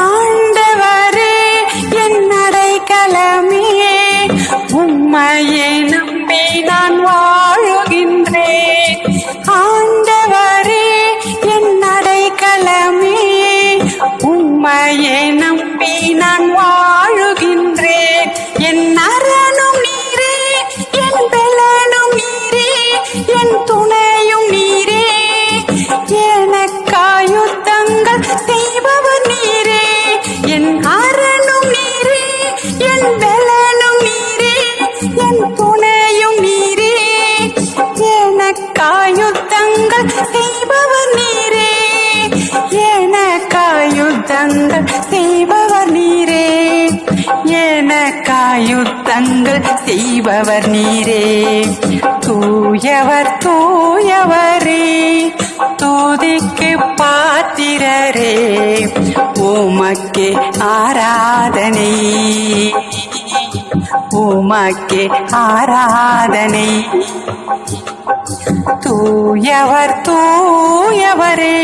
ஆண்டவரே என் அடைக்கலமே, உம்மையை நம்பி நான் வாழுகின்றேன். ஆண்டவரே என் அடைக்கலமே, உம்மையை நம்பி நான் வாழுகின்றேன். என் அரணும் நீரே, என் பெலனும் நீரே, என் துணையும் நீரே, எனக்காயுத்தங்கள் செய்பவர் நீரே. என் அரணும் நீரே, என் பெலனும் நீரே, என் துணையும் நீரே, எனக்காயுத்தங்கள் செய்பவர் நீரே. எனக்காயுத்தங்கள் செய்பவர் நீரே, எனக்காயுத்தங்கள் செய்பவர் நீரே. தூயவர் தூயவரே, துதிக்கு பாத்திரரே, உமக்கே ஆராதனை, உமக்கே ஆராதனை. தூயவர் தூயவரே.